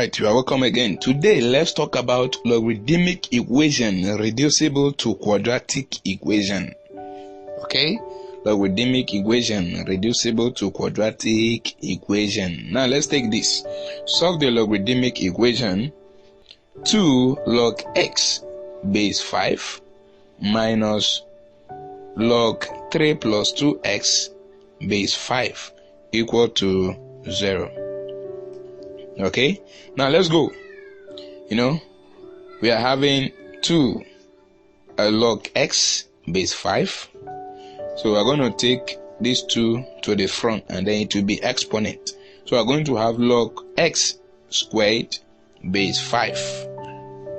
Alright, you are welcome again. Today, let's talk about logarithmic equation reducible to quadratic equation. Okay? Logarithmic equation reducible to quadratic equation. Now, let's take this. Solve the logarithmic equation 2 log x base 5 minus log 3 plus 2x base 5 equal to 0. Okay, now let's go. We are having 2 log x base 5. So we're going to take these 2 to the front and then it will be exponent. So we're going to have log x squared base 5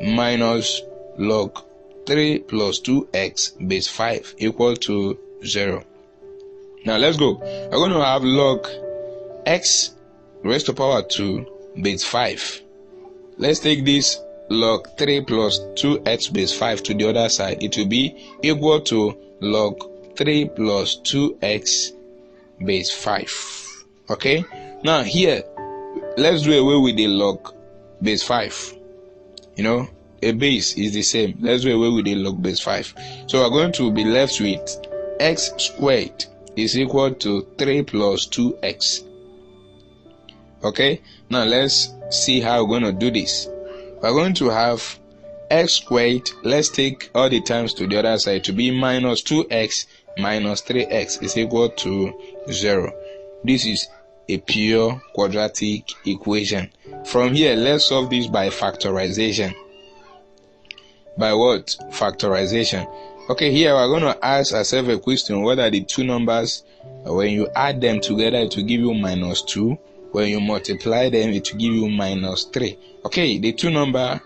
minus log 3 plus 2x base 5 equal to 0. Now let's go. We're going to have log x raised to power 2 base 5. Let's take this log 3 plus 2x base 5 to the other side. It will be equal to log 3 plus 2x base 5. Okay? Now here, let's do away with the log base 5. A base is the same. Let's do away with the log base 5. So we're going to be left with x squared is equal to 3 plus 2x. Okay, now let's see how we're going to do this. We're going to have x squared. Let's take all the times to the other side to be minus 2x minus 3x is equal to 0. This is a pure quadratic equation. From here, let's solve this by factorization. By what? Factorization. Okay, here we're going to ask ourselves a question whether the two numbers, when you add them together, it will give you minus 2. When you multiply them, it will give you minus 3. Okay, the two numbers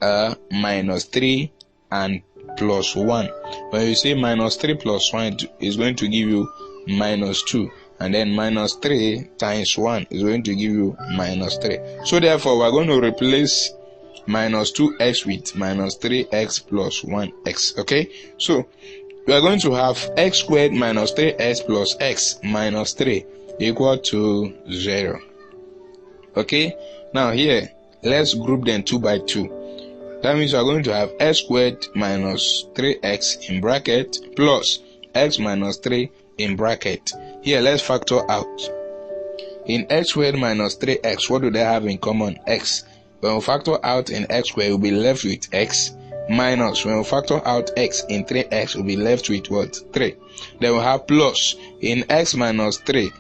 are minus 3 and plus 1. When you say minus 3 plus 1, is going to give you minus 2. And then minus 3 times 1 is going to give you minus 3. So therefore, we're going to replace minus 2x with minus 3x plus 1x. Okay, so we are going to have x squared minus 3x plus x minus 3 equal to 0. Okay, now here let's group them 2 by 2. That means we are going to have x squared minus 3x in bracket plus x minus 3 in bracket. Here let's factor out. In x squared minus 3x, what do they have in common? X. When we factor out in x squared, we'll be left with x minus, when we factor out x in 3x, we'll be left with what? 3. Then we'll have plus in x minus 3.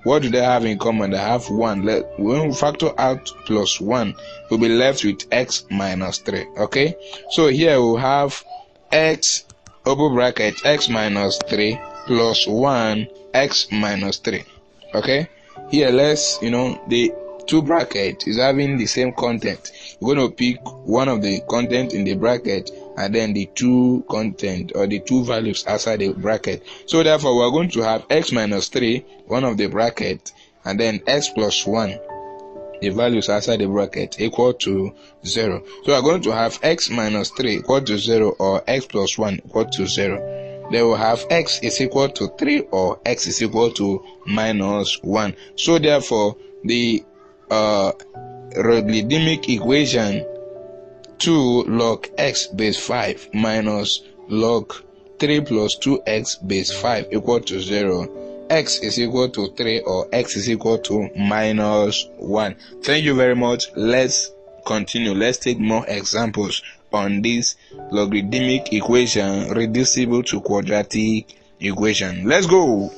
What do they have in common? They have 1. When we factor out plus 1, we'll be left with x minus 3. Okay? So here we'll have x, open bracket, x minus 3 plus 1, x minus 3. Okay? Here let's, the two bracket is having the same content. You're going to pick one of the content in the bracket and then the two content or the two values outside the bracket. So therefore, we're going to have x minus 3, one of the bracket, and then x plus 1, the values outside the bracket, equal to 0. So we're going to have x minus 3 equal to 0 or x plus 1 equal to 0. Then we'll have x is equal to 3 or x is equal to minus 1. So therefore, the logarithmic equation 2 log x base 5 minus log 3 plus 2x base 5 equal to 0. X is equal to 3 or x is equal to minus 1. Thank you very much. Let's continue. Let's take more examples on this logarithmic equation reducible to quadratic equation. Let's go.